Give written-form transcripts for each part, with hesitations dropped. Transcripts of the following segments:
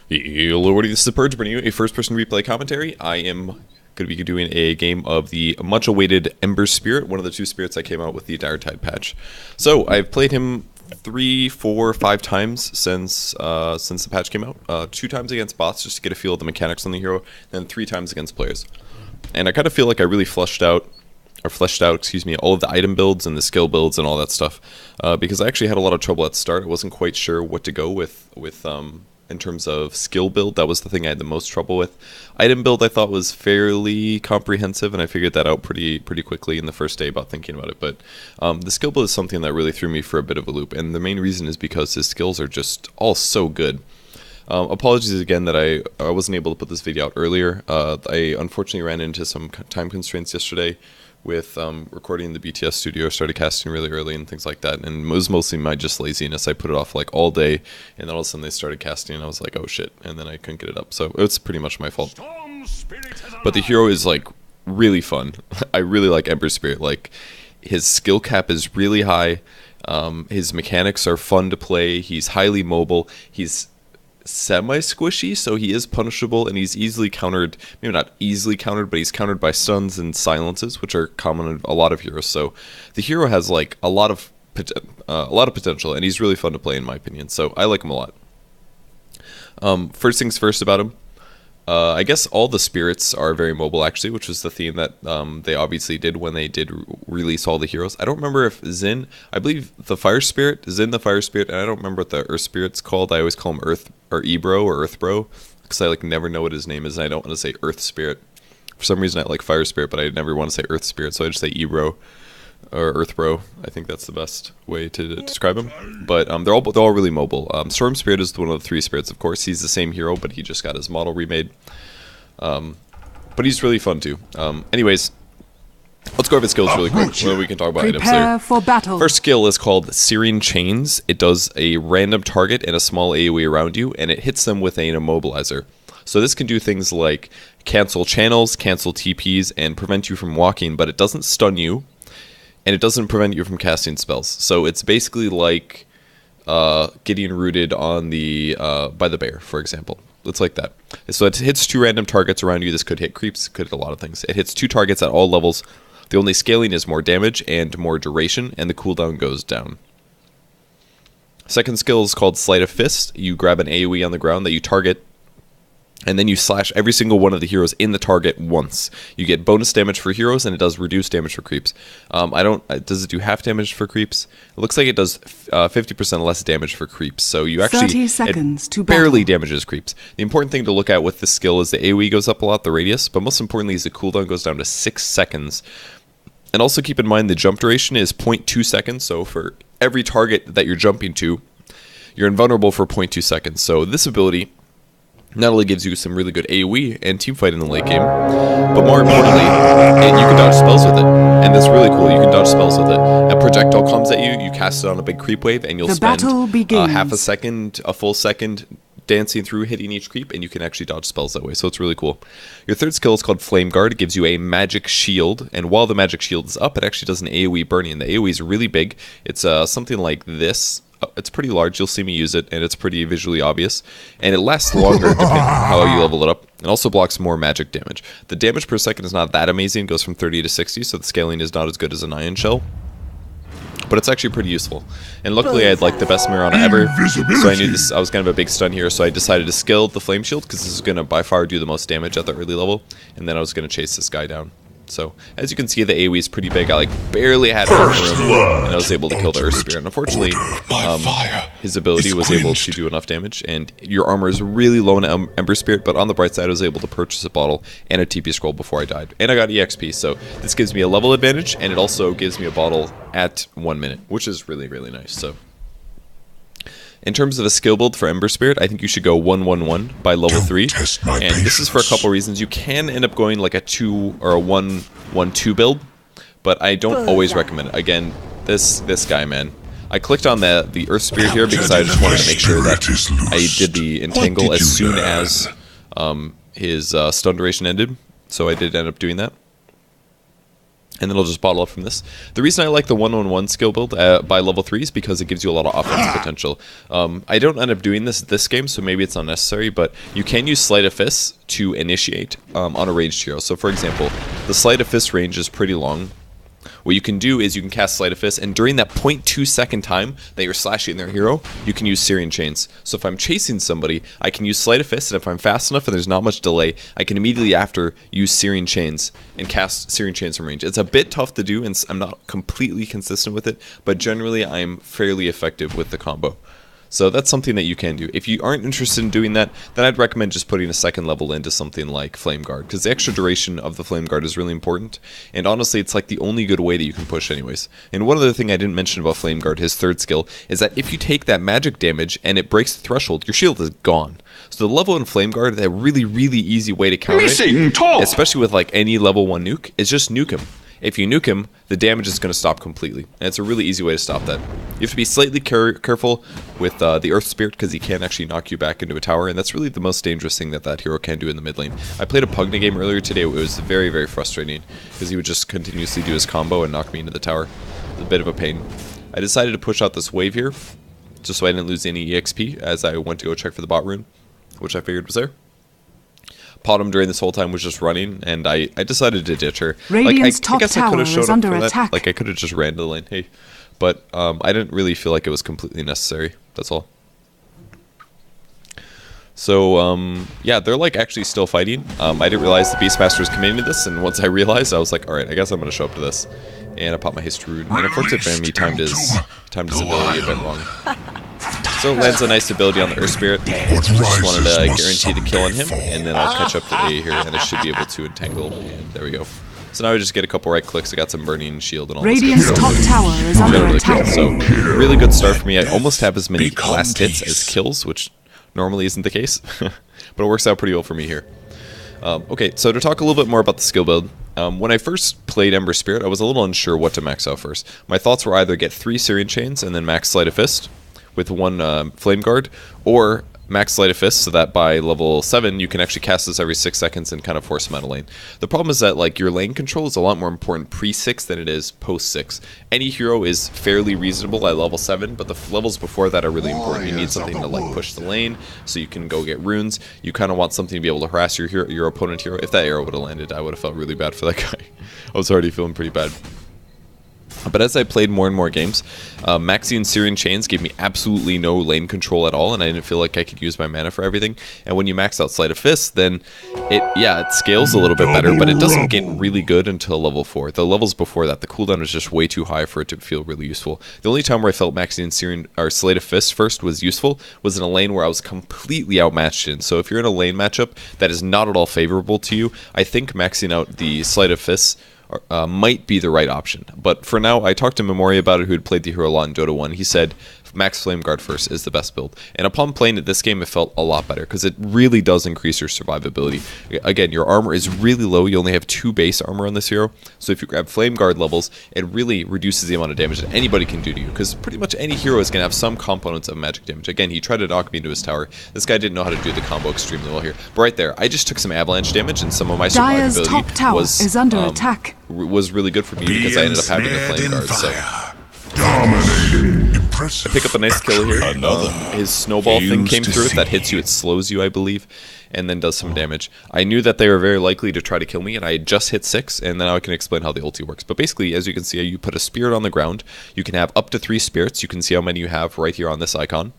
Hello, everybody. This is Purge, bringing you a first-person replay commentary. I am going to be doing a game of the much-awaited Ember Spirit, one of the two spirits that came out with the Dire Tide patch. So, I've played him 3, 4, 5 times since the patch came out. 2 times against bots just to get a feel of the mechanics on the hero, then 3 times against players. And I kind of feel like I really fleshed out, all of the item builds and the skill builds and all that stuff. Because I actually had a lot of trouble at the start. I wasn't quite sure what to go with in terms of skill build. That was the thing I had the most trouble with. Item build I thought was fairly comprehensive, and I figured that out pretty quickly in the first day about thinking about it. But the skill build is something that really threw me for a bit of a loop, and the main reason is because his skills are just all so good. Apologies again that I wasn't able to put this video out earlier. I unfortunately ran into some time constraints yesterday with recording the BTS studio. I started casting really early and things like that, and it was mostly my just laziness. I put it off like all day, and then all of a sudden they started casting and I was like, oh shit, and then I couldn't get it up, so it's pretty much my fault. But the hero is like really fun. I really like Ember Spirit. Like, his skill cap is really high, his mechanics are fun to play, he's highly mobile, he's semi-squishy, so he is punishable, and he's easily countered. Maybe not easily countered, but he's countered by stuns and silences, which are common in a lot of heroes. So the hero has like a lot of potential, and he's really fun to play in my opinion. So I like him a lot. First things first about him. I guess all the spirits are very mobile, actually, which was the theme that they obviously did when they did release all the heroes. I don't remember if Xin, I believe the Fire Spirit, Xin the Fire Spirit, and I don't remember what the Earth Spirit's called. I always call him Earth, or Ebro, or Earth Bro, because I like never know what his name is, and I don't want to say Earth Spirit. For some reason I like Fire Spirit, but I never want to say Earth Spirit, so I just say Ebro, or Earth Bro. I think that's the best way to describe him. But they're all really mobile. Storm Spirit is one of the 3 spirits, of course. He's the same hero, but he just got his model remade. But he's really fun too. Anyways, let's go over his skills really quick, so we can talk about items later. For battle. First skill is called Searing Chains. It does a random target and a small AoE around you, and it hits them with an immobilizer. So this can do things like cancel channels, cancel TPs, and prevent you from walking, but it doesn't stun you, and it doesn't prevent you from casting spells. So it's basically like getting rooted on the by the bear, for example. It's like that. So it hits 2 random targets around you. This could hit creeps, could hit a lot of things. It hits 2 targets at all levels. The only scaling is more damage and more duration, and the cooldown goes down. Second skill is called Sleight of Fist. You grab an AoE on the ground that you target, and then you slash every single one of the heroes in the target once. You get bonus damage for heroes, and it does reduce damage for creeps. Does it do half damage for creeps? It looks like it does 50% less damage for creeps. So you actually 30 seconds to barely battle. damages creeps. The important thing to look at with this skill is the AoE goes up a lot, the radius, but most importantly is the cooldown goes down to 6 seconds. And also keep in mind the jump duration is 0.2 seconds. So for every target that you're jumping to, you're invulnerable for 0.2 seconds. So this ability not only gives you some really good AoE and teamfight in the late game, but more importantly, you can dodge spells with it. And that's really cool, you can dodge spells with it. A projectile comes at you, you cast it on a big creep wave, and you'll spend half a second, a full second, dancing through, hitting each creep, and you can actually dodge spells that way, so it's really cool. Your third skill is called Flame Guard. It gives you a magic shield, and while the magic shield is up, it actually does an AoE burning. The AoE is really big. It's something like this. It's pretty large, you'll see me use it, and it's pretty visually obvious, and it lasts longer depending on how you level it up. It also blocks more magic damage. The damage per second is not that amazing, it goes from 30 to 60, so the scaling is not as good as an Iron Shell, but it's actually pretty useful. And luckily I had like the best Mirana ever, so I knew this. I was kind of a big stun here, so I decided to skill the Flame Shield, because this is going to by far do the most damage at the early level, and then I was going to chase this guy down. So, as you can see, the AoE is pretty big. I like barely had enough room, and I was able to kill the Earth Spirit. And unfortunately, his ability was able to do enough damage, and your armor is really low in Ember Spirit, but on the bright side, I was able to purchase a bottle and a TP scroll before I died. And I got EXP, so this gives me a level advantage, and it also gives me a bottle at 1 minute, which is really, really nice. So, in terms of a skill build for Ember Spirit, I think you should go 1-1-1 by level 3. And this is for a couple reasons. You can end up going like a 2 or a 1-1-2 build, but I don't always recommend it. Again, this guy, man. I clicked on the Earth Spirit here because I just wanted to make sure that I did the Entangle as soon as his stun duration ended. So I did end up doing that. And then I'll just bottle up from this. The reason I like the 1-on-1 skill build by level 3 is because it gives you a lot of offensive potential. I don't end up doing this game, so maybe it's unnecessary, but you can use Sleight of Fist to initiate on a ranged hero. So for example, the Sleight of Fist range is pretty long. What you can do is you can cast Sleight of Fist, and during that 0.2 second time that you're slashing their hero, you can use Syrian Chains. So if I'm chasing somebody, I can use Sleight of Fist, and if I'm fast enough and there's not much delay, I can immediately after use Syrian Chains and cast Syrian Chains from range. It's a bit tough to do, and I'm not completely consistent with it, but generally I'm fairly effective with the combo. So that's something that you can do. If you aren't interested in doing that, then I'd recommend just putting a second level into something like Flame Guard, because the extra duration of the Flame Guard is really important, and honestly it's like the only good way that you can push anyways. And one other thing I didn't mention about Flame Guard, his third skill, is that if you take that magic damage and it breaks the threshold, your shield is gone. So the level in Flame Guard, a really easy way to counter it, especially with like any level 1 nuke, is just nuke him. If you nuke him, the damage is going to stop completely. And it's a really easy way to stop that. You have to be slightly careful with the Earth Spirit, because he can actually knock you back into a tower, and that's really the most dangerous thing that that hero can do in the mid lane. I played a Pugna game earlier today. It was very frustrating, because he would just continuously do his combo and knock me into the tower. It was a bit of a pain. I decided to push out this wave here, just so I didn't lose any EXP, as I went to go check for the bot rune, which I figured was there. Potom during this whole time was just running, and I decided to ditch her. Radiant's top I guess I tower could have showed is up under for that. attack. Like I could have just ran to the lane, hey. But I didn't really feel like it was completely necessary. That's all. So yeah, they're like actually still fighting. I didn't realize the Beastmaster was committing to this, and once I realized, I was like, all right, I guess I'm gonna show up to this. And I popped my haste rune, and unfortunately, he timed his ability a bit wrong. So it lands a nice ability on the Earth Spirit. Just wanted to guarantee the kill on him, and then I'll catch up to A here, and I should be able to entangle, and there we go. So now I just get a couple right clicks, I got some burning shield and all this Radiant's top tower is under attack. So really good start for me. I almost have as many last hits as kills, which normally isn't the case, but it works out pretty well for me here. Okay, so to talk a little bit more about the skill build, when I first played Ember Spirit, I was a little unsure what to max out first. My thoughts were either get 3 Syrian Chains and then max Sleight of Fist with 1 Flame Guard, or max Sleight of Fist so that by level 7 you can actually cast this every 6 seconds and kind of force him out of lane. The problem is that like your lane control is a lot more important pre-6 than it is post-6. Any hero is fairly reasonable at level 7, but the levels before that are really important. You need something to like push the lane so you can go get runes. You kind of want something to be able to harass your opponent hero. If that arrow would have landed, I would have felt really bad for that guy. I was already feeling pretty bad. But as I played more and more games, maxing Syrian Chains gave me absolutely no lane control at all, and I didn't feel like I could use my mana for everything. And when you max out Sleight of Fist, then it scales a little bit better, but it doesn't get really good until level 4. The levels before that, the cooldown is just way too high for it to feel really useful. The only time where I felt maxing Syrian or Sleight of Fist first was useful was in a lane where I was completely outmatched in. So if you're in a lane matchup that is not at all favorable to you, I think maxing out the Sleight of Fist might be the right option. But for now, I talked to Memoria about it, who had played the hero a lot in Dota 1. He said max Flame Guard first is the best build. And upon playing it this game, it felt a lot better, because it really does increase your survivability. Again, your armor is really low. You only have 2 base armor on this hero. So if you grab Flame Guard levels, it really reduces the amount of damage that anybody can do to you, because pretty much any hero is going to have some components of magic damage. Again, he tried to knock me into his tower. This guy didn't know how to do the combo extremely well here. But right there, I just took some avalanche damage, and some of my Dyer's top tower was is under attack. Was really good for me because I ended up having the Flame Guard. So I pick up a nice kill here. His snowball thing came through. If that hits you, it slows you, I believe, and then does some damage. I knew that they were very likely to try to kill me, and I had just hit 6, and then I can explain how the ulti works. But basically, as you can see, you put a spirit on the ground. You can have up to 3 spirits. You can see how many you have right here on this icon.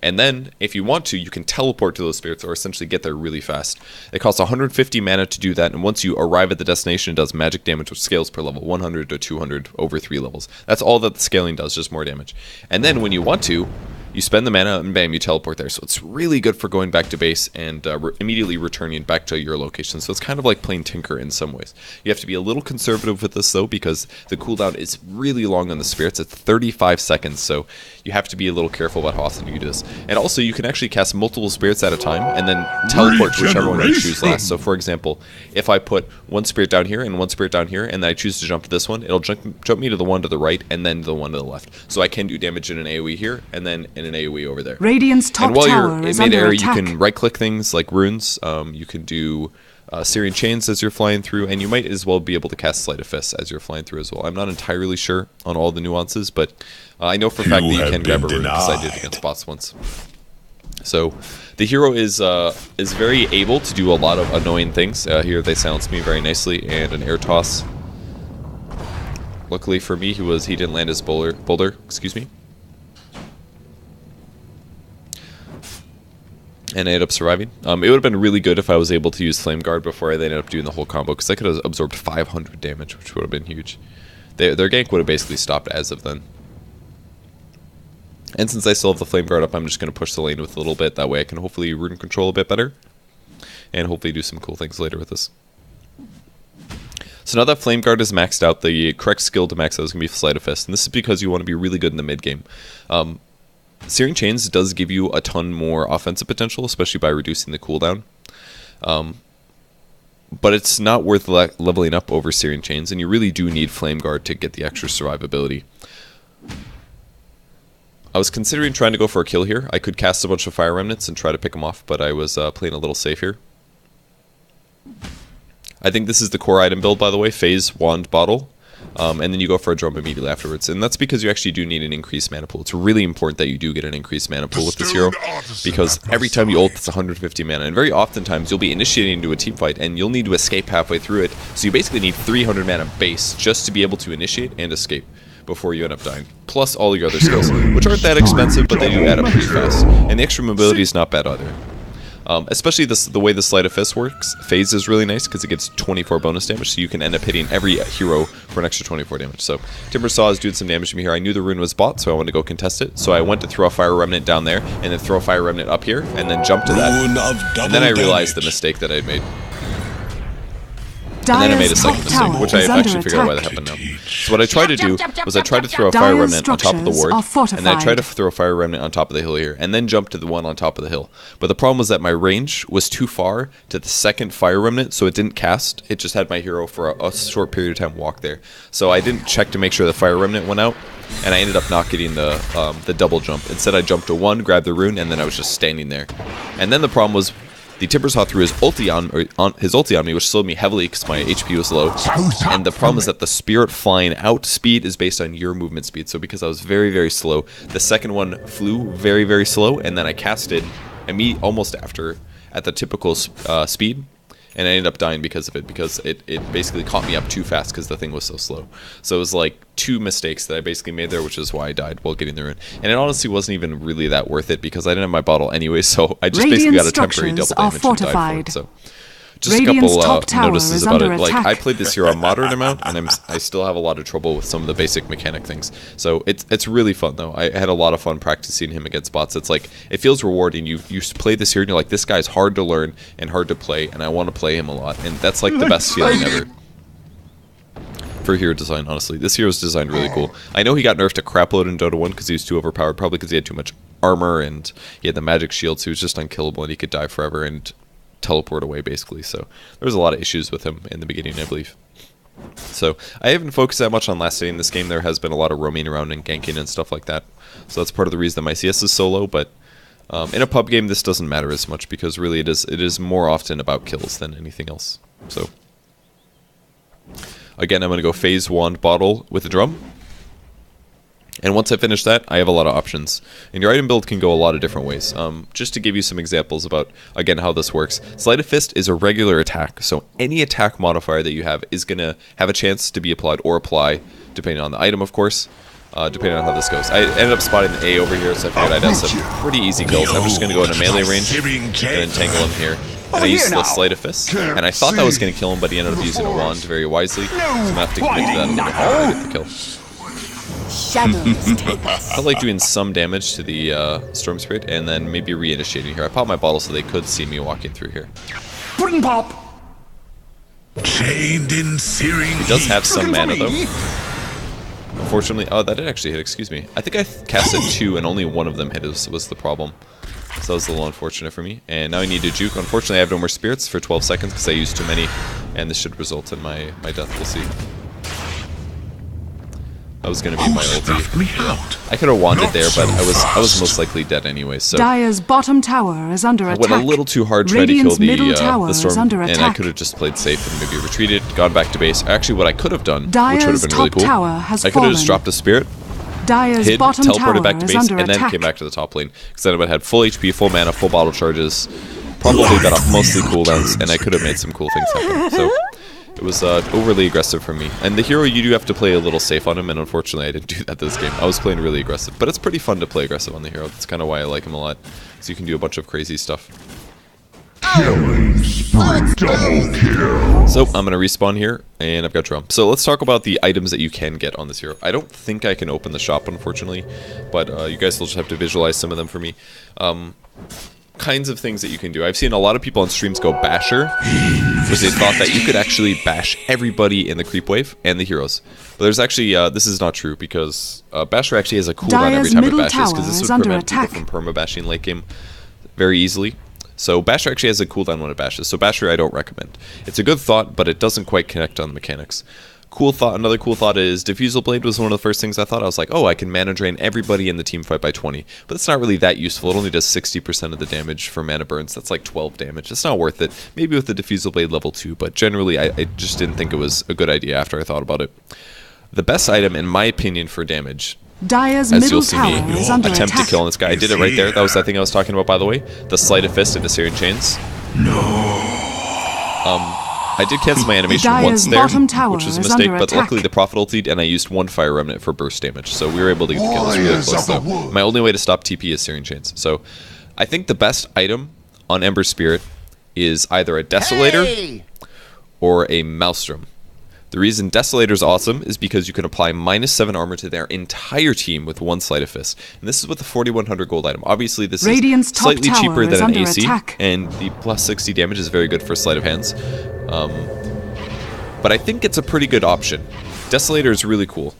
And then, if you want to, you can teleport to those spirits, or essentially get there really fast. It costs 150 mana to do that, and once you arrive at the destination, it does magic damage, which scales per level, 100 to 200 over 3 levels. That's all that the scaling does, just more damage. And then, when you want to, you spend the mana, and bam, you teleport there. So it's really good for going back to base and immediately returning back to your location. So it's kind of like playing Tinker in some ways. You have to be a little conservative with this, though, because the cooldown is really long on the spirits. It's 35 seconds, so you have to be a little careful about how often you do this. And also, you can actually cast multiple spirits at a time, and then teleport to whichever one you choose last. So, for example, if I put 1 spirit down here and 1 spirit down here, and then I choose to jump to this one, it'll jump me to the one to the right, and then the one to the left. So I can do damage in an AoE here, and then in an AoE over there. Radiant's top and while tower you're is in under mid-area, attack. you can right-click things like runes. You can do Searing Chains as you're flying through, and you might as well be able to cast Sleight of Fist as you're flying through as well. I'm not entirely sure on all the nuances, but I know for a fact that you can grab a rune because I did against bots once. So the hero is very able to do a lot of annoying things. Here they silence me very nicely, and an air toss. Luckily for me, he didn't land his boulder, excuse me. And I ended up surviving. It would have been really good if I was able to use Flame Guard before I ended up doing the whole combo, because I could have absorbed 500 damage, which would have been huge. Their gank would have basically stopped as of then. And since I still have the Flame Guard up, I'm just going to push the lane with a little bit. That way I can hopefully rune control a bit better. And hopefully do some cool things later with this. So now that Flame Guard is maxed out, the correct skill to max out is going to be Sleight of Fist. And this is because you want to be really good in the mid game. Searing Chains does give you a ton more offensive potential, especially by reducing the cooldown. But it's not worth leveling up over Searing Chains, and you really do need Flame Guard to get the extra survivability. I was considering trying to go for a kill here. I could cast a bunch of Fire Remnants and try to pick them off, but I was playing a little safe here. I think this is the core item build, by the way, Phase Wand Bottle. And then you go for a drum immediately afterwards. And that's because you actually do need an increased mana pool. It's really important that you do get an increased mana pool with this hero, because every time you ult, it's 150 mana. And very oftentimes, you'll be initiating into a team fight, and you'll need to escape halfway through it. So you basically need 300 mana base just to be able to initiate and escape before you end up dying. Plus all your other skills, which aren't that expensive, but they do add up pretty fast. And the extra mobility is not bad either. Especially the way the Sleight of Fist works, Phase is really nice because it gets 24 bonus damage, so you can end up hitting every hero for an extra 24 damage. So Timbersaw is doing some damage to me here. I knew the rune was bought, so I wanted to go contest it. So I went to throw a Fire Remnant down there, and then throw a Fire Remnant up here, and then jump to that. And then I realized the mistake that I had made. And then I made a second mistake, which I actually figured out why that happened now. So what I tried to do was I tried to throw a Fire Remnant on top of the ward, and then I tried to throw a Fire Remnant on top of the hill here, and then jump to the one on top of the hill. But the problem was that my range was too far to the second Fire Remnant, so it didn't cast. It just had my hero for a short period of time walk there. So I didn't check to make sure the Fire Remnant went out, and I ended up not getting the double jump. Instead I jumped to one, grabbed the rune, and then I was just standing there. And then the problem was, the Timbersaw threw his ulti on me, which slowed me heavily because my HP was low. And the problem is that the Spirit flying out speed is based on your movement speed. So because I was very, very slow, the second one flew very, very slow, and then I casted almost after at the typical speed, and I ended up dying because of it, because it basically caught me up too fast because the thing was so slow. So it was like 2 mistakes that I basically made there, which is why I died while getting the rune. And it honestly wasn't even really that worth it because I didn't have my bottle anyway, so I just basically got a temporary double damage and died for it. So just a couple notices about it. Like, I played this hero a moderate amount, and I still have a lot of trouble with some of the basic mechanic things. So it's really fun though. I had a lot of fun practicing him against bots. It's like, it feels rewarding. You play this hero and you're like, this guy's hard to learn and hard to play, and I want to play him a lot. And that's like the best feeling ever for hero design, honestly. This hero's designed really cool. I know he got nerfed a crapload in Dota 1 because he was too overpowered, probably because he had too much armor and he had the magic shield, so he was just unkillable and he could die forever and teleport away basically. So there was a lot of issues with him in the beginning, I believe. So I haven't focused that much on last hitting this game. There has been a lot of roaming around and ganking and stuff like that. So that's part of the reason that my CS is so low, but in a pub game this doesn't matter as much because really it is more often about kills than anything else. So again, I'm going to go Phase Wand Bottle with a drum. And once I finish that, I have a lot of options. And your item build can go a lot of different ways. Just to give you some examples about, again, how this works. Sleight of Fist is a regular attack, so any attack modifier that you have is going to have a chance to be applied or apply, depending on the item, of course, depending on how this goes. I ended up spotting the A over here, so I figured I'd have some pretty easy kills. I'm just going to go into melee range and entangle him here. And I used the Sleight of Fist, and I thought that was going to kill him, but he ended up using a wand very wisely, so I'm going to have to commit to that a little bit before I get the kill. I like doing some damage to the Storm Spirit and then maybe reinitiating here. I popped my bottle so they could see me walking through here. Bring pop. He does have some mana though. Unfortunately, oh, that did actually hit, excuse me. I think I casted 2 and only one of them hit was the problem. So that was a little unfortunate for me. And now I need to juke. Unfortunately, I have no more spirits for 12 seconds because I used too many, and this should result in my death. We'll see. That was going to be my ulti. Deftly out. I could have wanded there, but I was most likely dead anyway. So Dire's bottom tower is under I attack. went a little too hard trying to Radiant's kill middle tower the is storm, under and I attack. could have just played safe and maybe retreated, gone back to base. Actually, what I could have done, which would have Dire's been really top cool, tower has I could have just fallen. dropped a spirit, Dire's hid, bottom tower teleported back to is base, under and then attack. came back to the top lane. Because then I would have had full HP, full mana, full bottle charges, probably got off mostly cooldowns, and I could have made some cool things happen. So it was overly aggressive for me. And the hero, you do have to play a little safe on him, and unfortunately I didn't do that this game. I was playing really aggressive, but it's pretty fun to play aggressive on the hero. That's kind of why I like him a lot, so you can do a bunch of crazy stuff. Killing spree. Double kill. So I'm gonna respawn here, and I've got drum. So let's talk about the items that you can get on this hero. I don't think I can open the shop, unfortunately, but you guys will just have to visualize some of them for me. Kinds of things that you can do. I've seen a lot of people on streams go basher, because they thought that you could actually bash everybody in the creep wave and the heroes. But there's actually, this is not true, because basher actually has a cooldown every Dire's time it middle bashes, because tower this is would under prevent attack. people from perma-bashing late game very easily. So basher actually has a cooldown when it bashes, so basher I don't recommend. It's a good thought, but it doesn't quite connect on the mechanics. Cool thought. Another cool thought is Diffusal Blade was one of the first things I thought. I was like, oh, I can mana drain everybody in the team fight by 20. But it's not really that useful. It only does 60% of the damage for mana burns. That's like 12 damage. It's not worth it. Maybe with the Diffusal Blade level 2, but generally I just didn't think it was a good idea after I thought about it. The best item, in my opinion, for damage, Dire's as middle you'll see tower me is under attempt attack. to kill on this guy. I did it right there. That was that thing I was talking about, by the way. The Sleight of Fist into Syrian Chains. I did cancel my animation Dire's once there, bottom tower which was a is mistake, under but attack. luckily the Prophet ultied, and I used one Fire Remnant for burst damage, so we were able to get the kill. It was really Warriors close, of the though. wood. My only way to stop TP is Syrian Chains. So I think the best item on Ember Spirit is either a Desolator or a Maelstrom. The reason Desolator is awesome is because you can apply -7 armor to their entire team with one Sleight of Fist. And this is with the 4100 gold item. Obviously, this Radiant's is top slightly tower cheaper is than an under AC, attack. and the plus 60 damage is very good for Sleight of Hands. But I think it's a pretty good option. Desolator is really cool.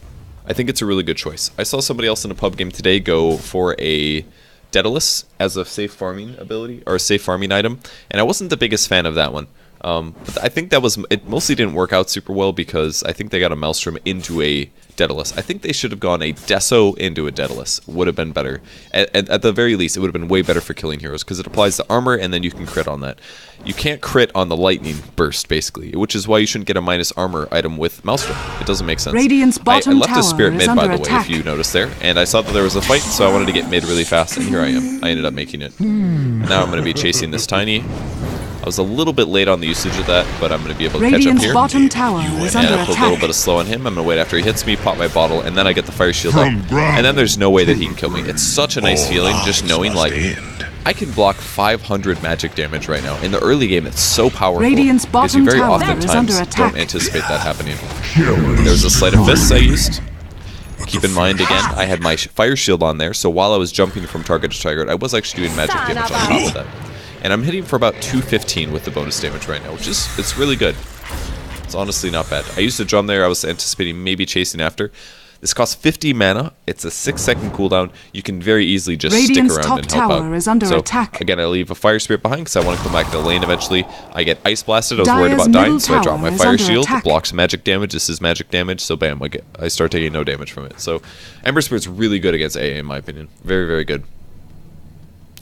I think it's a really good choice. I saw somebody else in a pub game today go for a Daedalus as a safe farming ability, or a safe farming item, and I wasn't the biggest fan of that one. But I think it mostly didn't work out super well because I think they got a Maelstrom into a Daedalus. I think they should have gone a Deso into a Daedalus. Would have been better. At the very least, it would have been way better for killing heroes because it applies the armor and then you can crit on that. You can't crit on the lightning burst, basically, which is why you shouldn't get a minus armor item with Maelstrom. It doesn't make sense. Radiant's bottom I left a tower spirit is mid, by under the way, attack. if you noticed there, and I saw that there was a fight, so I wanted to get mid really fast, and here I am. I ended up making it. And now I'm going to be chasing this Tiny. I was a little bit late on the usage of that, but I'm going to be able to catch up Radiant's here. bottom tower is And under I put a little attack. bit of slow on him. I'm going to wait after he hits me, pop my bottle, and then I get the fire shield up. From ground And then there's no way that he can kill me. It's such a nice feeling just knowing, like, end. I can block 500 magic damage right now. In the early game, it's so powerful. Radiant's because you bottom very tower is oftentimes under attack. don't anticipate that happening. Killing There's a Sleight of Fists I used. Keep in the mind, again, I had my fire shield on there, so while I was jumping from target to target, I was actually doing magic damage on top of that. And I'm hitting for about 215 with the bonus damage right now, which is, it's really good. It's honestly not bad. I used a drum there, I was anticipating maybe chasing after. This costs 50 mana, it's a 6-second cooldown. You can very easily just Radiant's stick top around and help tower out. is under So, attack. again, I leave a fire spirit behind because I want to come back to the lane eventually. I get ice blasted, I was worried Dire's about dying, middle so I drop my tower is fire under shield, attack. it blocks magic damage, this is magic damage, so bam, I start taking no damage from it. So Ember Spirit's really good against AA in my opinion. Very, very good.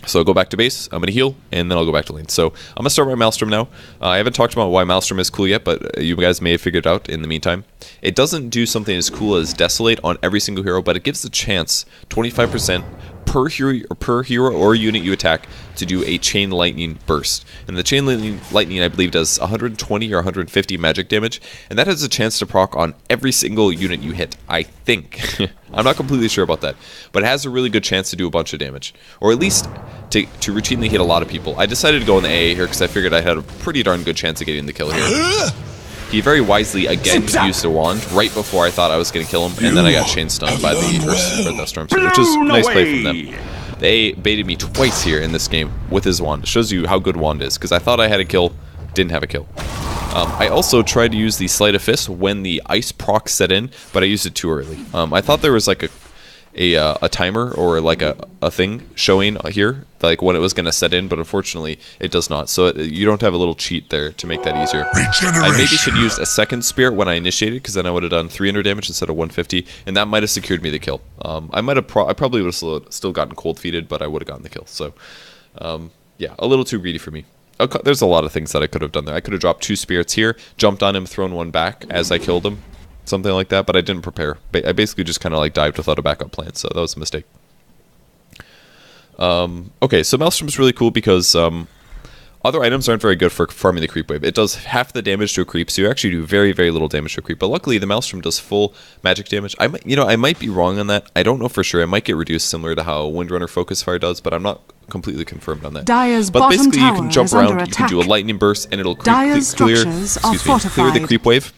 So I'll go back to base, I'm going to heal, and then I'll go back to lane. So I'm going to start my Maelstrom now. I haven't talked about why Maelstrom is cool yet, but you guys may have figured it out in the meantime. It doesn't do something as cool as Desolate on every single hero, but it gives the chance, 25% per hero or unit you attack, to do a Chain Lightning burst. And the Chain Lightning, I believe, does 120 or 150 magic damage, and that has a chance to proc on every single unit you hit, I think. I'm not completely sure about that, but it has a really good chance to do a bunch of damage, or at least to routinely hit a lot of people. I decided to go in the AA here because I figured I had a pretty darn good chance of getting the kill here. He very wisely again used a wand right before I thought I was going to kill him, and then I got chain stunned by the Storm Spirit, which is a nice play from them. They baited me twice here in this game with his wand. It shows you how good wand is, because I thought I had a kill, didn't have a kill. I also tried to use the Sleight of Fist when the ice proc set in, but I used it too early. I thought there was like a timer or like a thing showing here, like when it was going to set in, but unfortunately it does not. So you don't have a little cheat there to make that easier. I maybe should use a second spirit when I initiated, because then I would have done 300 damage instead of 150, and that might have secured me the kill. I probably would have still gotten cold feeted, but I would have gotten the kill. So yeah, a little too greedy for me. There's a lot of things that I could have done there. I could have dropped 2 spirits here, jumped on him, thrown one back as I killed him, something like that, but I didn't prepare. I basically just kind of like dived without a backup plan, so that was a mistake. Okay, so Maelstrom's really cool because other items aren't very good for farming the creep wave. It does half the damage to a creep, so you actually do very, very little damage to a creep. But luckily, the Maelstrom does full magic damage. I might be wrong on that. I don't know for sure. It might get reduced similar to how Windrunner Focus Fire does, but I'm not completely confirmed on that. But basically, you can jump around, you can do a lightning burst, and it'll clear the creep wave.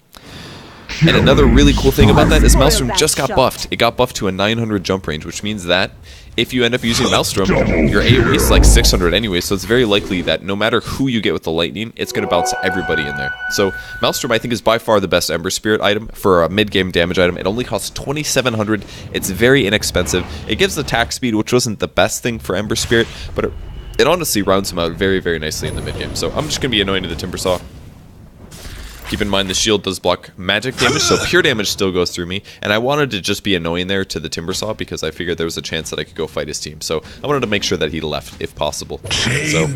And another really cool thing about that is Maelstrom just got buffed. It got buffed to a 900 jump range, which means that if you end up using Maelstrom, your AoE is like 600 anyway, so it's very likely that no matter who you get with the lightning, it's going to bounce everybody in there. So Maelstrom, I think, is by far the best Ember Spirit item for a mid-game damage item. It only costs 2,700. It's very inexpensive. It gives attack speed, which wasn't the best thing for Ember Spirit, but it honestly rounds him out very, very nicely in the mid-game. So I'm just going to be annoying to the Timbersaw. Keep in mind the shield does block magic damage, so pure damage still goes through me. And I wanted to just be annoying there to the Timbersaw because I figured there was a chance that I could go fight his team. So I wanted to make sure that he left if possible. So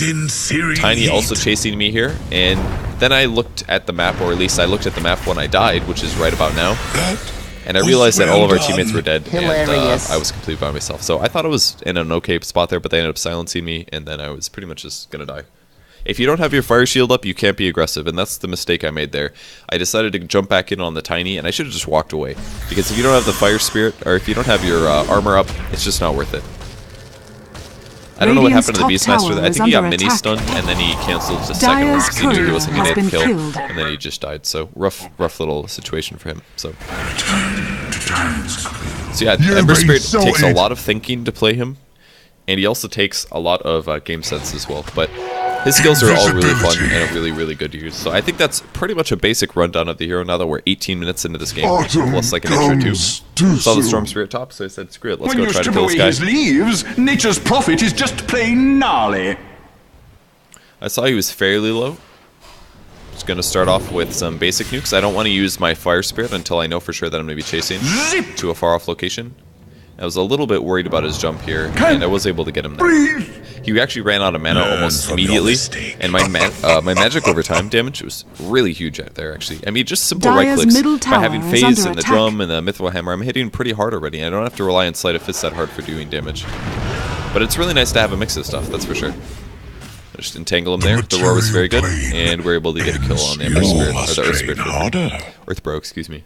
Tiny also chasing me here. And then I looked at the map, or at least I looked at the map when I died, which is right about now. And I realized that all of our teammates were dead, and I was completely by myself. So I thought I was in an okay spot there, but they ended up silencing me, and then I was pretty much just going to die. If you don't have your fire shield up, you can't be aggressive, and that's the mistake I made there. I decided to jump back in on the Tiny, and I should have just walked away. Because if you don't have the fire spirit, or if you don't have your armor up, it's just not worth it. I don't know what happened to the Beastmaster. I think he got mini-stunned, and then he canceled the second one because he knew he wasn't going to get killed, and then he just died. So rough little situation for him. So yeah, Ember Spirit takes a lot of thinking to play him, and he also takes a lot of game sense as well. But his skills are all really fun and really, really good to use. So I think that's pretty much a basic rundown of the hero now that we're 18 minutes into this game. Plus like an extra 2. Saw the Storm Spirit top, so I said, screw it, let's go try to kill this guy. His leaves, nature's prophet is just plain gnarly. I saw he was fairly low. Just going to start off with some basic nukes. I don't want to use my Fire Spirit until I know for sure that I'm going to be chasing to a far off location. I was a little bit worried about his jump here, and I was able to get him there. He actually ran out of mana almost immediately, and my magic overtime damage was really huge out there, actually. I mean, just simple right clicks. By having Phase and the drum and the Mithril Hammer, I'm hitting pretty hard already. I don't have to rely on Sleight of Fist that hard for doing damage. But it's really nice to have a mix of stuff, that's for sure. Just entangle him there. The roar was very good, and we're able to get a kill on the Ember Spirit, or the Earth Spirit. Earthbro, excuse me.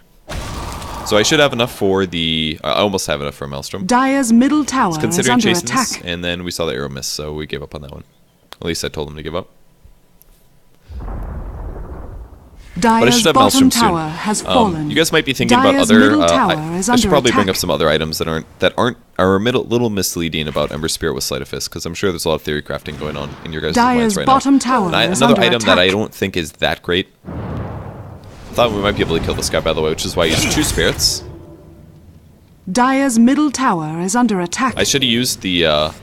So I should have enough for the... I almost have enough for Maelstrom. Dire's middle tower is under attack. This, and then we saw the arrow miss, so we gave up on that one. At least I told him to give up. Dire's bottom tower has fallen. You guys might be thinking about other... I should probably bring up some other items that are a little misleading about Ember Spirit with Sleight of Fist, because I'm sure there's a lot of theory crafting going on in your guys' minds right now. Bottom tower is another item attack. that I don't think is that great. I thought we might be able to kill this guy, by the way, which is why I used 2 spirits. Dire's middle tower is under attack. I should have used the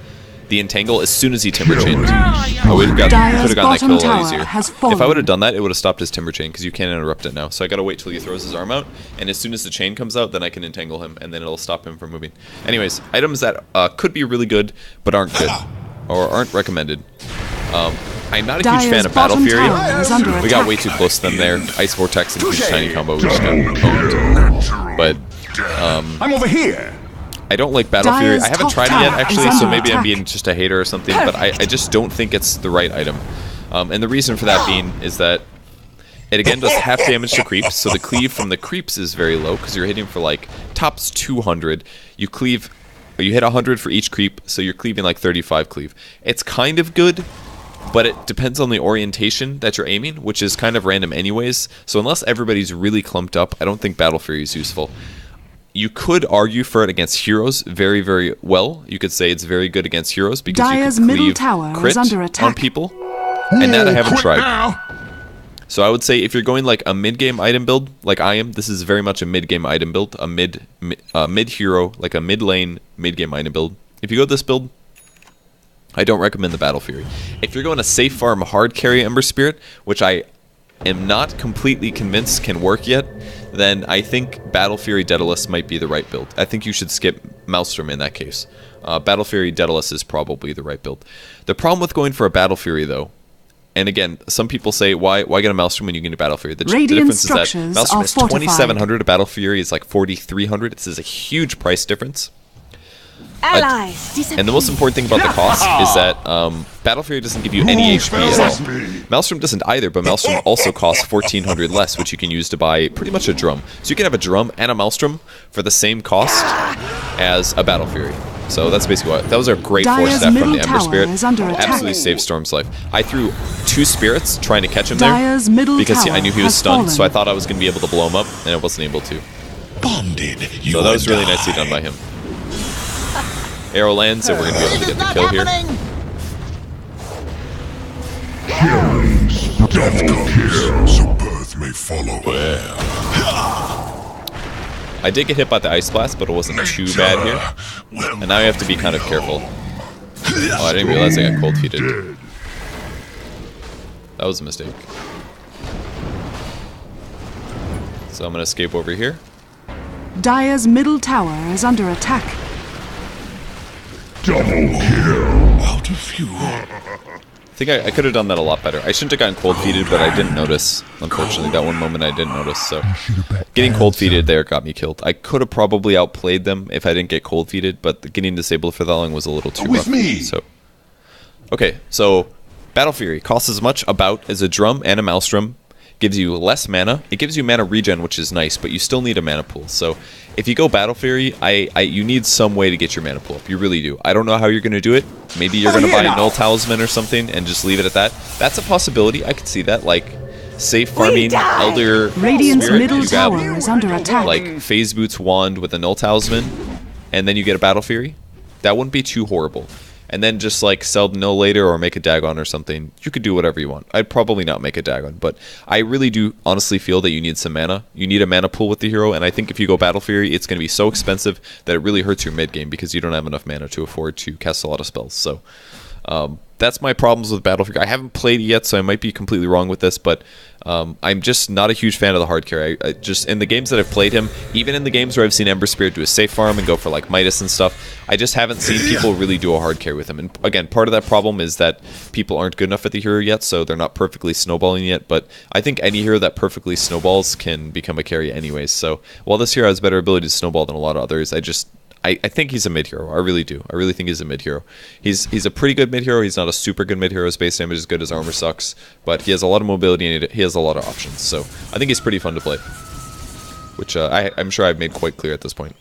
entangle as soon as he timber chained. I would have gotten that kill a lot easier. If I would have done that, it would have stopped his timber chain, because you can't interrupt it now. So I gotta wait till he throws his arm out, and as soon as the chain comes out, then I can entangle him, and then it'll stop him from moving. Anyways, items that could be really good, but aren't good, or aren't recommended. I'm not a huge fan of Battle Fury. We got way too close to them there. Ice Vortex and huge Tiny combo, we just got owned. But I'm over here. I don't like Battle Fury. I haven't tried it yet, actually, so maybe I'm being just a hater or something, but I just don't think it's the right item. And the reason for that being is that it again does half damage to creeps, so the cleave from the creeps is very low, because you're hitting for like tops 200. You hit 100 for each creep, so you're cleaving like 35 cleave. It's kind of good, but it depends on the orientation that you're aiming, which is kind of random anyways. So unless everybody's really clumped up, I don't think Battle Fury is useful. You could argue for it against heroes very, very well. You could say it's very good against heroes because Dire's you can middle cleave tower crit is under attack. on people, and that I haven't tried. So I would say if you're going like a mid-game item build, like I am, this is very much a mid-game item build, a mid-hero, like a mid-lane, mid-game item build. If you go this build, I don't recommend the Battle Fury. If you're going a safe farm hard carry Ember Spirit, which I am not completely convinced can work yet, then I think Battle Fury Daedalus might be the right build. I think you should skip Maelstrom in that case. Battle Fury Daedalus is probably the right build. The problem with going for a Battle Fury, though, and again, some people say, why get a Maelstrom when you get a Battle Fury? The difference is that Maelstrom is 2,700, a Battle Fury is like 4,300. This is a huge price difference. And the most important thing about the cost is that Battle Fury doesn't give you any HP at all. Maelstrom doesn't either, but Maelstrom also costs 1,400 less, which you can use to buy pretty much a drum. So you can have a drum and a Maelstrom for the same cost as a Battle Fury. So that's basically what. That was a great 4-step from the Ember Spirit. Absolutely saved Storm's life. I threw 2 spirits trying to catch him there because I knew he was stunned, so I thought I was going to be able to blow him up, and I wasn't able to. So that was really nicely done by him. Arrow lands, and we're going to be able to get the kill here. Double kill. So birth may follow. I did get hit by the Ice Blast, but it wasn't too bad here. And now you have to be kind of careful. Oh, I didn't realize I got cold feeted. That was a mistake. So I'm going to escape over here. Dire's middle tower is under attack. Double kill. Out of fuel. I think I could have done that a lot better. I shouldn't have gotten cold feeted, but I didn't notice. Unfortunately, that one moment I didn't notice. So getting cold feeted there got me killed. I could have probably outplayed them if I didn't get cold feeted, but getting disabled for that long was a little too rough. So okay, so Battle Fury costs as much about as a drum and a Maelstrom. Gives you less mana. It gives you mana regen, which is nice, but you still need a mana pool. So if you go Battle Fury, you need some way to get your mana pool up. You really do. I don't know how you're going to do it. Maybe you're going to buy a Null Talisman or something and just leave it at that. That's a possibility. I could see that. Like, safe farming Elder Radiant's Spirit. middle You grab, tower is under attack. like, Phase Boots Wand with a Null Talisman, and then you get a Battle Fury. That wouldn't be too horrible. And then just like sell Null later or make a Dagon or something. You could do whatever you want. I'd probably not make a Dagon, but I really do honestly feel that you need some mana. You need a mana pool with the hero, and I think if you go Battle Fury, it's going to be so expensive that it really hurts your mid game because you don't have enough mana to afford to cast a lot of spells. So that's my problems with Battle Fury. I haven't played it yet, so I might be completely wrong with this, but I'm just not a huge fan of the hard carry. I just in the games that I've played him, even in the games where I've seen Ember Spirit do a safe farm and go for like Midas and stuff, I just haven't seen people really do a hard carry with him. And again, part of that problem is that people aren't good enough at the hero yet, so they're not perfectly snowballing yet. But I think any hero that perfectly snowballs can become a carry anyways. So while this hero has better ability to snowball than a lot of others, I think he's a mid hero. I really do. I really think he's a mid hero. He's a pretty good mid hero. He's not a super good mid hero. His base damage is good. His armor sucks, but he has a lot of mobility and he has a lot of options. So I think he's pretty fun to play, which I'm sure I've made quite clear at this point.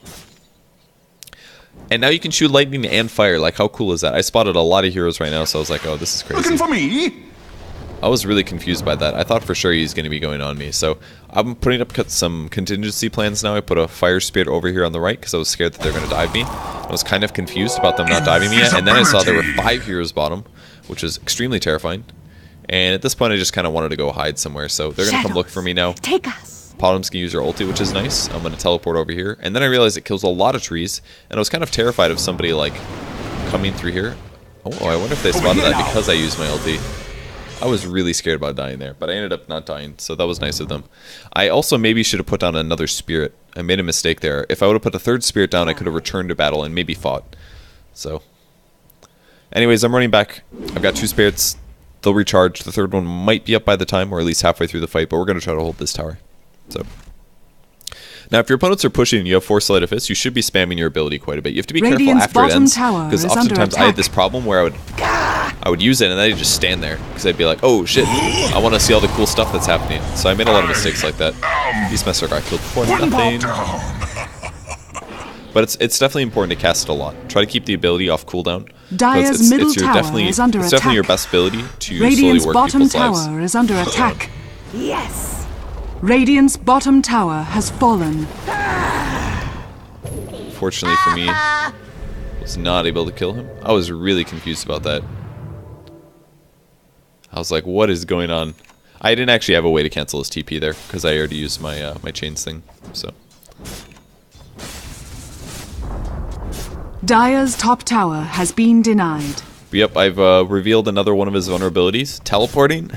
And now you can shoot lightning and fire. Like, how cool is that? I spotted a lot of heroes right now, so I was like, oh, this is crazy. Looking for me? I was really confused by that. I thought for sure he's going to be going on me. So I'm putting up some contingency plans now. I put a fire spirit over here on the right because I was scared that they're going to dive me. I was kind of confused about them not diving me yet. And then I saw there were 5 heroes bottom, which is extremely terrifying. And at this point, I just kind of wanted to go hide somewhere. So they're going to come look for me now. Take us. Bottom's going to use her ulti, which is nice. I'm going to teleport over here. And then I realized it kills a lot of trees. And I was kind of terrified of somebody, like, coming through here. Oh, I wonder if they spotted that because I used my ulti. I was really scared about dying there, but I ended up not dying, so that was nice of them. I also maybe should have put down another spirit. I made a mistake there. If I would have put a third spirit down, I could have returned to battle and maybe fought. So, anyways, I'm running back. I've got 2 spirits. They'll recharge. The third one might be up by the time, or at least halfway through the fight, but we're going to try to hold this tower. So, now if your opponents are pushing and you have Force Edifice, you should be spamming your ability quite a bit. You have to be careful after it ends, because oftentimes I had this problem where I would use it and then I'd just stand there because I'd be like, oh shit, I want to see all the cool stuff that's happening. So I made a lot of mistakes like that. Beastmaster got killed before nothing. But it's definitely important to cast it a lot. Try to keep the ability off cooldown. Dire's middle tower is under attack. It's definitely your best ability to Radiant's slowly work bottom people's lives. tower is under attack. Yes. Radiant's bottom tower has fallen. Fortunately for me, I was not able to kill him. I was really confused about that. I was like, what is going on? I didn't actually have a way to cancel his TP there because I already used my my chains thing. So Dire's top tower has been denied. but yep, I've revealed another one of his vulnerabilities: teleporting,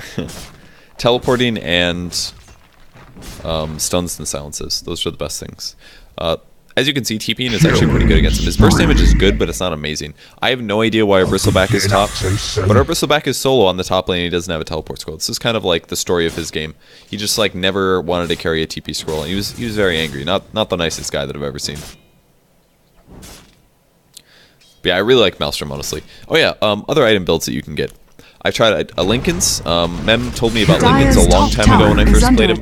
teleporting, and stuns and silences. Those are the best things. As you can see, TPing is actually pretty good against him. His burst damage is good, but it's not amazing. I have no idea why our Bristleback is top, but our Bristleback is solo on the top lane and he doesn't have a teleport scroll. This is kind of like the story of his game. He just like never wanted to carry a TP scroll, and he was very angry. Not the nicest guy that I've ever seen. But yeah, I really like Maelstrom, honestly. Oh yeah, other item builds that you can get. I tried a Lincoln's. Mem told me about Lincoln's a long time ago when I first played him.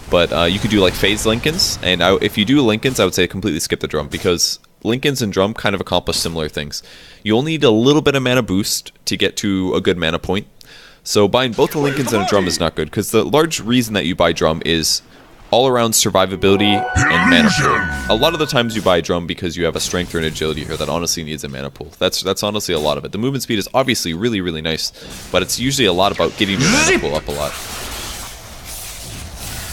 But you could do like phase Lincoln's, and if you do Lincoln's, I would say completely skip the drum, because Lincoln's and drum kind of accomplish similar things. You'll need a little bit of mana boost to get to a good mana point. So buying both a Lincoln's and a drum is not good, because the large reason that you buy drum is all-around survivability and mana pool. A lot of the times you buy drum because you have a strength or an agility here that honestly needs a mana pool. That's honestly a lot of it. The movement speed is obviously really, really nice, but it's usually a lot about getting your mana pool up a lot.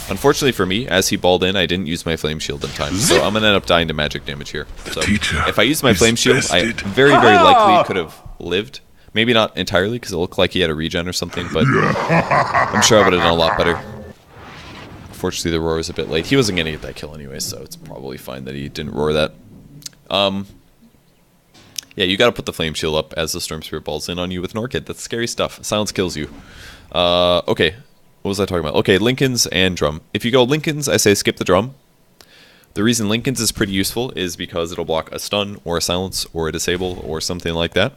Unfortunately for me, as he balled in, I didn't use my flame shield in time, so I'm gonna end up dying to magic damage here. So if I used my flame shield, I very, very likely could have lived. Maybe not entirely, because it looked like he had a regen or something, but I'm sure I would have done a lot better. Unfortunately, the roar was a bit late. He wasn't going to get that kill anyway, so it's probably fine that he didn't roar that. Yeah, you got to put the flame shield up as the storm spirit balls in on you with an orchid. That's scary stuff. Silence kills you. Okay, what was I talking about? Okay, Lincoln's and drum. If you go Lincoln's, I say skip the drum. The reason Lincoln's is pretty useful is because it'll block a stun or a silence or a disable or something like that.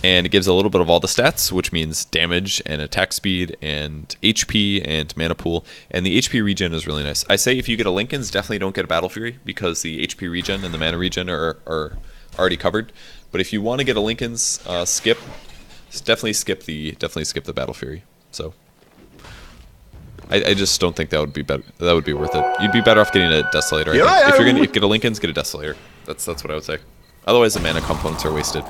And it gives a little bit of all the stats, which means damage and attack speed and HP and mana pool. And the HP regen is really nice. I say if you get a Lincoln's, definitely don't get a Battle Fury, because the HP regen and the mana regen are already covered. But if you want to get a Lincoln's, definitely skip the Battle Fury. So I just don't think that would be better. That would be worth it. You'd be better off getting a Desolator. I think. If you're gonna get a Lincoln's, get a Desolator. That's what I would say. Otherwise, the mana components are wasted.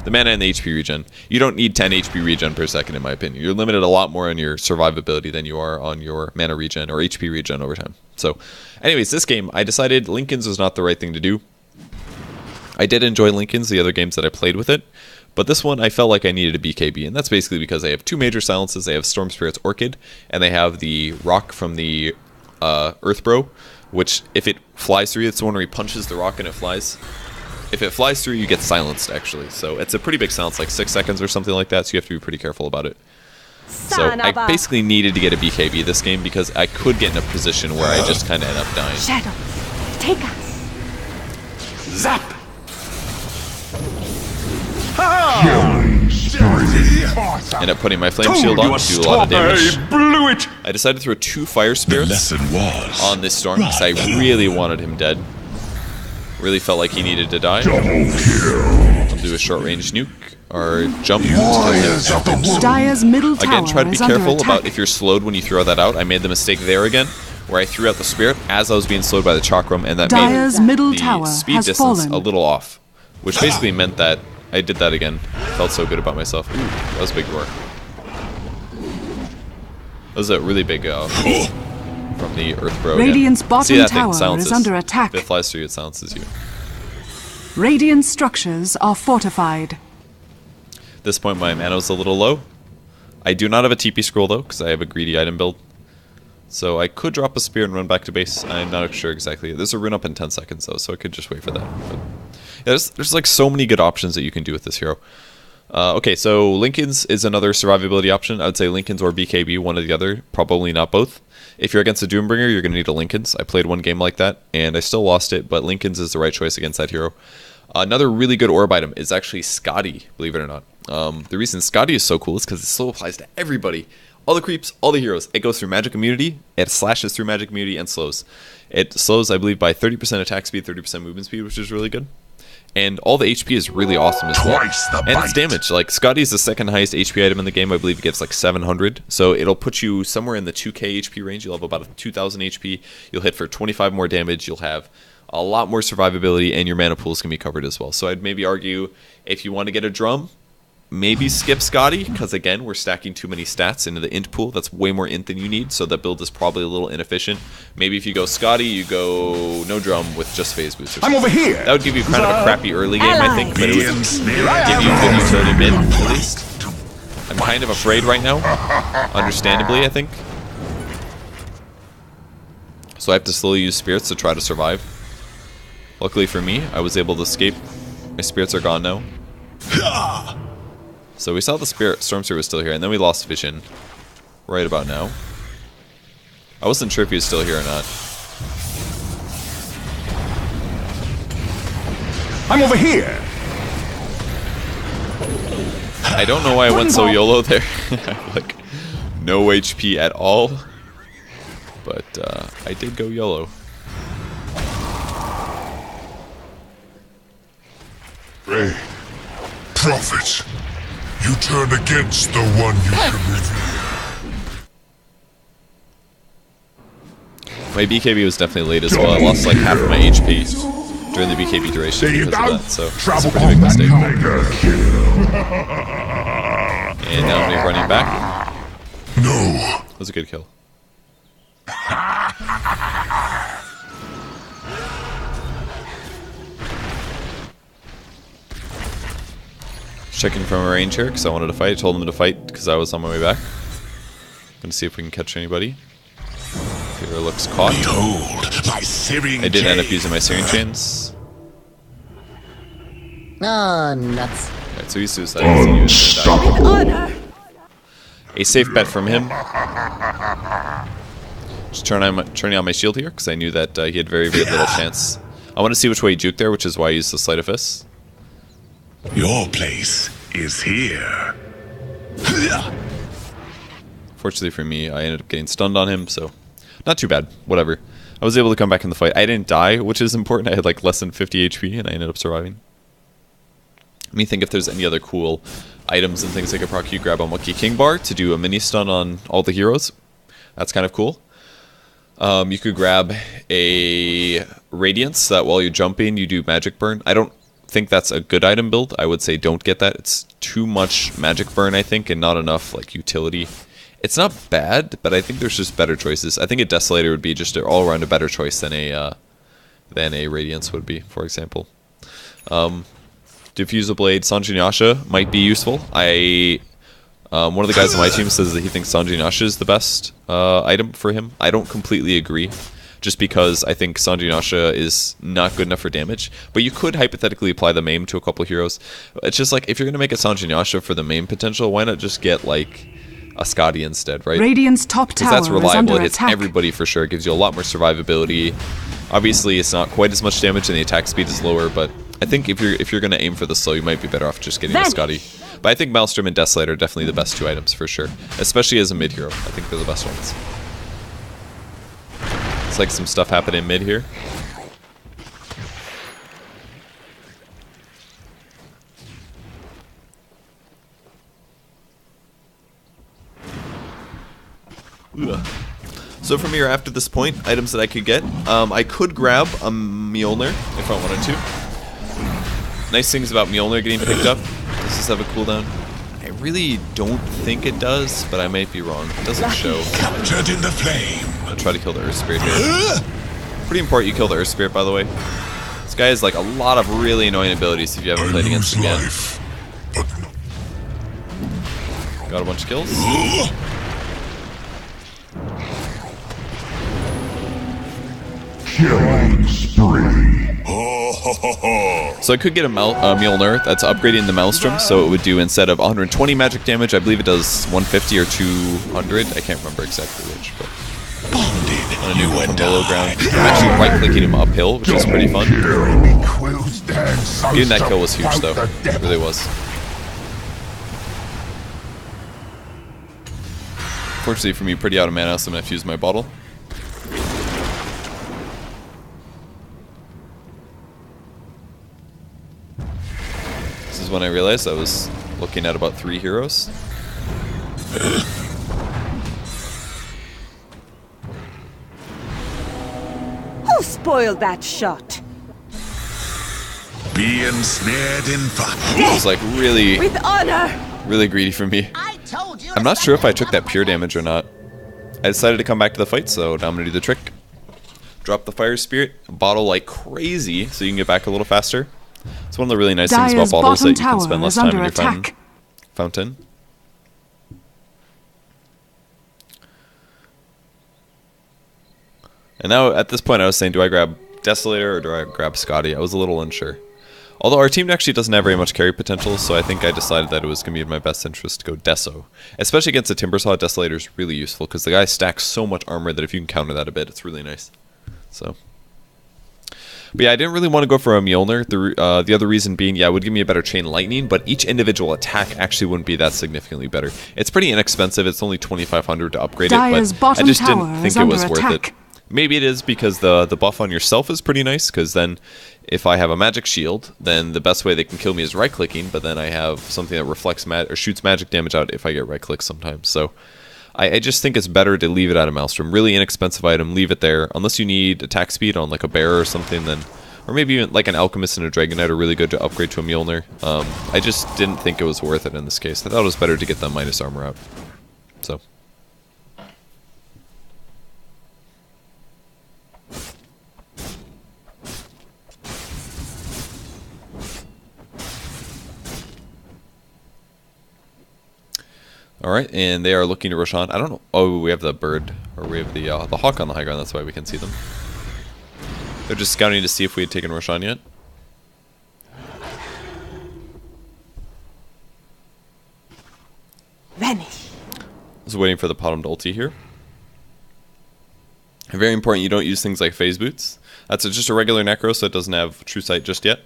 The mana and the HP regen. You don't need 10 HP regen per second, in my opinion. You're limited a lot more on your survivability than you are on your mana regen or HP regen over time. So, anyways, this game, I decided Lincoln's was not the right thing to do. I did enjoy Lincoln's, the other games that I played with it, but this one I felt like I needed a BKB, and that's basically because they have two major silences. They have Storm Spirit's Orchid, and they have the rock from the Earth Bro, which if it flies through, it's the one where he punches the rock and it flies. If it flies through, you get silenced, actually. So it's a pretty big silence, like 6 seconds or something like that, so you have to be pretty careful about it. So I basically needed to get a BKB this game because I could get in a position where I just kind of end up dying. Shadow, take us. Zap! End up putting my flame shield on to do a lot of damage. Blew it. I decided to throw 2 fire spirits on this storm because I really wanted him dead. Really felt like he needed to die. I'll do a short range nuke or jump. Dire's middle tower Again, try to be is under careful attack. about if you're slowed when you throw that out. I made the mistake there again, where I threw out the spirit as I was being slowed by the chakram, and that Dire's made middle the tower speed has distance fallen. a little off, which basically meant that I did that again. Felt so good about myself. Ooh, that was a big roar. That was a really big from the Earth Bro. Radiant's again. bottom See that tower thing silences. is under attack. If it flies through, it silences you. Radiant structures are fortified. At this point, my mana is a little low. I do not have a TP scroll though, because I have a greedy item build. So I could drop a spear and run back to base. I'm not sure exactly. There's a rune up in 10 seconds though, so I could just wait for that. But yeah, there's like so many good options that you can do with this hero. Okay, so Lincoln's is another survivability option. I would say Lincoln's or BKB, one or the other. Probably not both. If you're against a Doombringer, you're going to need a Lincoln's. I played one game like that, and I still lost it, but Lincoln's is the right choice against that hero. Another really good orb item is actually Scotty, believe it or not. The reason Scotty is so cool is because it slow applies to everybody. All the creeps, all the heroes. It goes through magic immunity, it slashes through magic immunity, and slows. It slows, I believe, by 30% attack speed, 30% movement speed, which is really good. And all the HP is really awesome as well. And it's damage. Like, Scotty is the second highest HP item in the game. I believe it gives like 700. So it'll put you somewhere in the 2k HP range. You'll have about 2,000 HP. You'll hit for 25 more damage. You'll have a lot more survivability, and your mana pools can be covered as well. So I'd maybe argue if you want to get a drum, maybe skip Scotty, because again, we're stacking too many stats into the int pool. That's way more int than you need, so that build is probably a little inefficient. Maybe if you go Scotty, you go no drum with just phase boost. I'm over here. That would give you kind of a crappy early game, I think, but it would give you good utility mid, at least. I'm kind of afraid right now, understandably, I think. So I have to slowly use spirits to try to survive. Luckily for me, I was able to escape. My spirits are gone now. So we saw the Storm Spirit was still here, and then we lost vision right about now. I wasn't sure if he was still here or not. I'm over here. I don't know why I went so YOLO there. Like, no HP at all. But I did go YOLO. Ray, prophet, you turned against the one you should revere. My BKB was definitely late as well. I lost like half of my HP during the BKB duration because of that, so it's a pretty big mistake. And now we're running back. No. That was a good kill. Checking from a range here because I wanted to fight. I told him to fight because I was on my way back. Gonna see if we can catch anybody. Hero looks caught. Behold, my searing I did end up using my Searing Chains. Oh, nuts. Alright, so he's suicided. Unstoppable. A safe bet from him. Just turning on my shield here because I knew that he had very, very little chance. I want to see which way he juked there, which is why I used the Sleight of Fist. Your place is here. Fortunately for me, I ended up getting stunned on him, so not too bad. Whatever. I was able to come back in the fight. I didn't die, which is important. I had like less than 50 HP, and I ended up surviving. Let me think if there's any other cool items and things I could proc. You grab a Monkey King Bar to do a mini stun on all the heroes. That's kind of cool. You could grab a Radiance that while you're jumping, you do Magic Burn. I don't think that's a good item build. I would say don't get that. It's too much Magic Burn, I think, and not enough like utility. It's not bad, but I think there's just better choices. I think a Desolator would be just all around a better choice than a Radiance would be, for example. Diffuser Blade, Sanjinyasha might be useful. One of the guys on my team says that he thinks Sanjinyasha is the best item for him. I don't completely agree, just because I think Sanjinyasha is not good enough for damage. But you could hypothetically apply the maim to a couple heroes. It's just like, if you're going to make a Sanjinyasha for the maim potential, why not just get like a Scotty instead, right? Radiant's top tower that's reliable. is under It hits attack. everybody for sure. It gives you a lot more survivability. Obviously, it's not quite as much damage, and the attack speed is lower. But I think if you're going to aim for the slow, you might be better off just getting a Scotty. But I think Maelstrom and Desolator are definitely the best two items for sure, especially as a mid hero. I think they're the best ones. It's like some stuff happening mid here. Ugh. So from here, after this point, items that I could get. I could grab a Mjolnir if I wanted to. Nice things about Mjolnir getting picked up. Does this have a cooldown? I really don't think it does, but I might be wrong. It doesn't show. Captured in the flame. I'll try to kill the Earth Spirit here. Pretty important you kill the Earth Spirit, by the way. This guy has like a lot of really annoying abilities if you haven't played against him yet. Got a bunch of kills. Killing spree. So I could get a Mjolnir that's upgrading the Maelstrom, so it would do, instead of 120 magic damage, I believe it does 150 or 200. I can't remember exactly which, but on a new one from below ground. I'm actually right-clicking him uphill, which is pretty fun. Getting that kill was huge, though. It really was. Fortunately for me, pretty out of mana, so I'm going to fuse my bottle. This is when I realized I was looking at about 3 heroes. Who spoiled that shot? be ensnared in fire. It was like really, With honor. really greedy for me. I told you. I'm not sure if I took that pure damage or not. I decided to come back to the fight, so now I'm going to do the trick. Drop the fire spirit, bottle like crazy so you can get back a little faster. It's one of the really nice things about Dire's bottles, that bottom you can tower spend less is time under in your attack. fountain. And now, at this point, I was saying, do I grab Desolator or do I grab Scotty? I was a little unsure. Although our team actually doesn't have very much carry potential, so I think I decided that it was going to be in my best interest to go Deso. Especially against a Timbersaw, Desolator is really useful, because the guy stacks so much armor that if you can counter that a bit, it's really nice. So, but yeah, I didn't really want to go for a Mjolnir. The other reason being, yeah, it would give me a better chain lightning, but each individual attack actually wouldn't be that significantly better. It's pretty inexpensive. It's only 2,500 to upgrade Dire's it, but I just bottom didn't tower think is it was under worth attack. it. Maybe it is because the buff on yourself is pretty nice, because then if I have a magic shield, then the best way they can kill me is right-clicking, but then I have something that reflects or shoots magic damage out if I get right-click sometimes. So I just think it's better to leave it at a Maelstrom. Really inexpensive item, leave it there. Unless you need attack speed on like a bear or something, then, or maybe even like an alchemist and a dragon knight are really good to upgrade to a Mjolnir. I just didn't think it was worth it in this case. I thought it was better to get the minus armor out. So. Alright, and they are looking to rush on. I don't know. Oh, we have the bird, or we have the hawk on the high ground. That's why we can see them. They're just scouting to see if we had taken rush on yet. Vanish. I was waiting for the bottom to ulti here. Very important, you don't use things like phase boots. That's just a regular necro, so it doesn't have true sight just yet.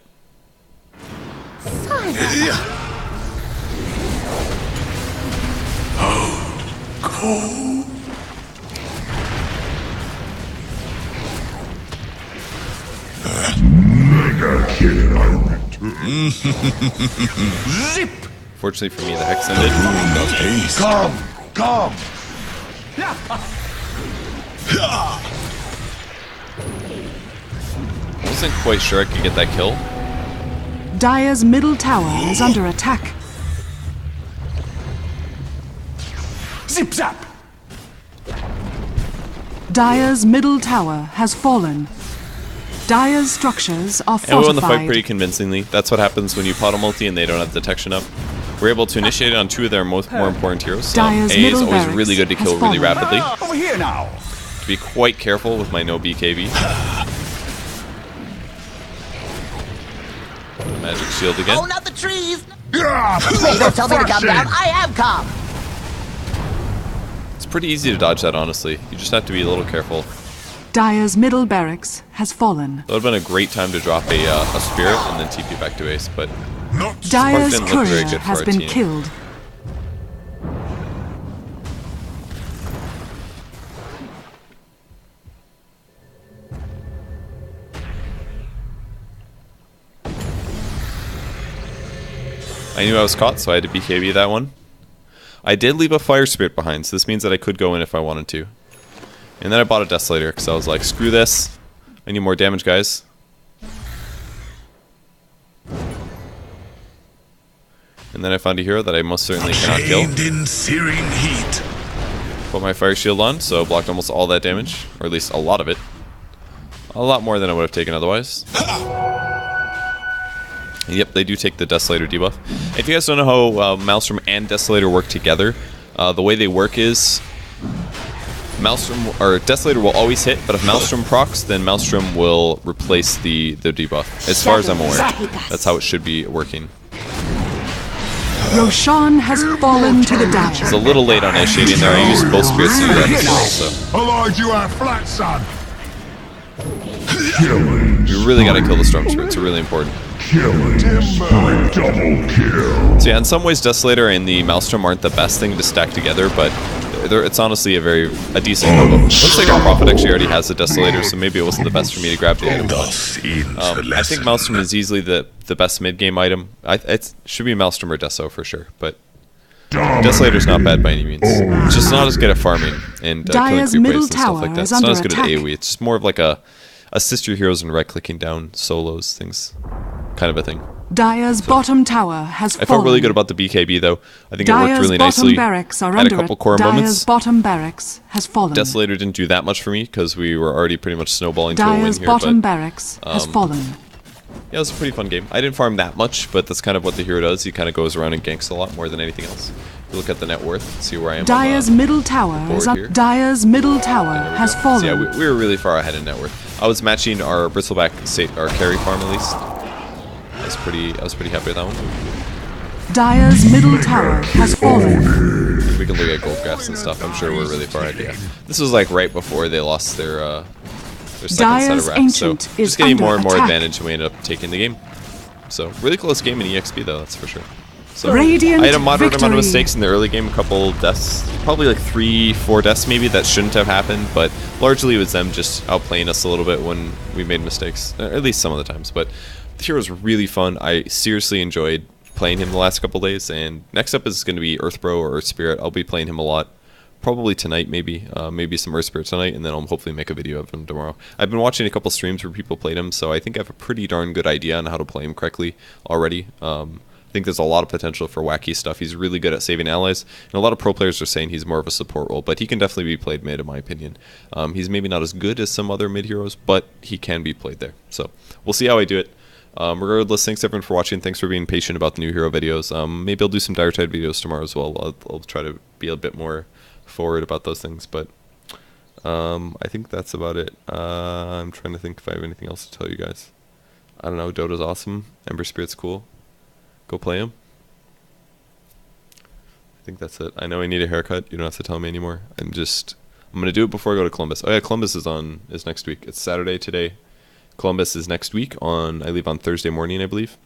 Zip! Fortunately for me, the hex ended. Come! I wasn't quite sure I could get that kill. Dire's middle tower is under attack. Zip zap! Dire's middle tower has fallen. Dire's structures are And we won the fight fortified. pretty convincingly. That's what happens when you pot a multi and they don't have detection up. We're able to initiate it on two of their more important heroes. Dire's A is middle always barracks really good to has kill really fallen. rapidly. Over here now! To be quite careful with my no BKB. Magic shield again. Oh, not the trees! Yeah, Please don't tell me to calm down. I am calm. It's pretty easy to dodge that, honestly. You just have to be a little careful. Dire's middle barracks has fallen. That would have been a great time to drop a spirit and then TP back to ace, but not Dire's didn't look very courier good for has our been team. killed. I knew I was caught, so I had to BKB that one. I did leave a fire spirit behind, so this means that I could go in if I wanted to. And then I bought a Desolator, because I was like, screw this. I need more damage, guys. And then I found a hero that I most certainly cannot kill. chained in searing heat. Put my fire shield on, so blocked almost all that damage. Or at least a lot of it. A lot more than I would have taken otherwise. And yep, they do take the Desolator debuff. If you guys don't know how Maelstrom and Desolator work together, the way they work is Maelstrom or Desolator will always hit, but if Maelstrom procs, then Maelstrom will replace the debuff. As far as I'm aware, that's how it should be working. Roshan has fallen to the It's Dire. a little late on initiating there. I used both spirits to do that as well, so Otherwise you are flat, son. you really gotta kill the Storm Spirits. They're really important. Double kill. So yeah, in some ways, Desolator and the Maelstrom aren't the best thing to stack together, but it's honestly a decent combo. Looks like our Prophet actually already has the Desolator, so maybe it wasn't the best for me to grab the item. Thus ends the I lesson. think Maelstrom is easily the best mid-game item. It should be Maelstrom or Deso for sure, but Desolator's not bad by any means. It's just not as good at farming and killing Dire's creep middle waves and stuff like tower that. is It's not under as good at attack. AoE. It's just more of like a assist your heroes and right-clicking down solos things. kind of a thing. Dire's bottom tower has fallen. I felt really good about the BKB though. I think it worked really bottom nicely. barracks are Had a under couple it. core Dire's moments. bottom barracks has fallen. Desolator didn't do that much for me because we were already pretty much snowballing to a win Dire's here. bottom But barracks has fallen. yeah, it was a pretty fun game. I didn't farm that much, but that's kind of what the hero does. He kind of goes around and ganks a lot more than anything else. If you look at the net worth, see where I am. Dire's middle tower is up. here. Dire's middle tower There we has go. fallen. So yeah, we were really far ahead in net worth. I was matching our bristleback, our carry farm at least. I was pretty happy with that one. Dire's middle tower has fallen. We can look at gold graphs and stuff. I'm sure we're really far ahead. Yeah, this was like right before they lost their second set Dire's of racks. So Ancient is just getting under more and more attack. advantage, and we ended up taking the game. So really close game in EXP though, that's for sure. So Radiant I had a moderate amount of victory. mistakes in the early game, a couple deaths, probably like 3-4 deaths maybe that shouldn't have happened, but largely it was them just outplaying us a little bit when we made mistakes, at least some of the times. But the hero was really fun. I seriously enjoyed playing him the last couple days, and next up is going to be Earthbro or Earth Spirit. I'll be playing him a lot. Probably tonight, maybe some Earth Spirit tonight, and then I'll hopefully make a video of him tomorrow. I've been watching a couple streams where people played him, so I think I have a pretty darn good idea on how to play him correctly already. I think there's a lot of potential for wacky stuff. He's really good at saving allies, and a lot of pro players are saying he's more of a support role, but he can definitely be played mid, in my opinion. He's maybe not as good as some other mid heroes, but he can be played there. So we'll see how I do it. Regardless, thanks everyone for watching. Thanks for being patient about the new hero videos. Maybe I'll do some Dire Tide videos tomorrow as well. I'll try to be a bit more forward about those things, but I think that's about it. I'm trying to think if I have anything else to tell you guys. I don't know. Dota's awesome. Ember Spirit's cool. Go play him. I think that's it. I know I need a haircut. You don't have to tell me anymore. I'm gonna do it before I go to Columbus. Oh yeah, Columbus is next week. It's Saturday today. Columbus is next week I leave on Thursday morning, I believe.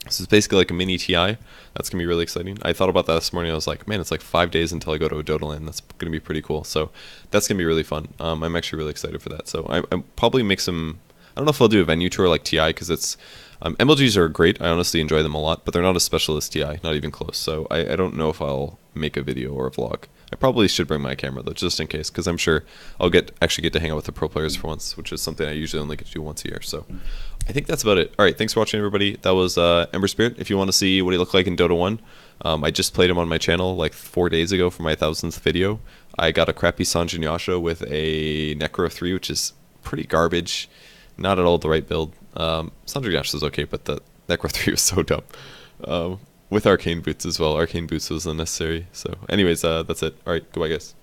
This is basically like a mini TI. That's going to be really exciting. I thought about that this morning. I was like, man, it's like 5 days until I go to a Dota land. That's going to be pretty cool. So that's going to be really fun. I'm actually really excited for that. So I probably make some... I don't know if I'll do a venue tour like TI because it's... MLGs are great. I honestly enjoy them a lot, but they're not a specialist TI. Not even close. So I don't know if I'll make a video or a vlog. I probably should bring my camera though, just in case, because I'm sure I'll actually get to hang out with the pro players for once, which is something I usually only get to do once a year. So I think that's about it. All right, thanks for watching, everybody. That was Ember Spirit. If you want to see what he looked like in Dota 1, I just played him on my channel like 4 days ago for my 1000th video. I got a crappy Sanjin Yasha with a Necro 3, which is pretty garbage. Not at all the right build. Sanjin Yasha is okay, but the Necro 3 was so dumb. With Arcane Boots as well. Arcane Boots was unnecessary. So anyways, that's it. Alright, goodbye guys.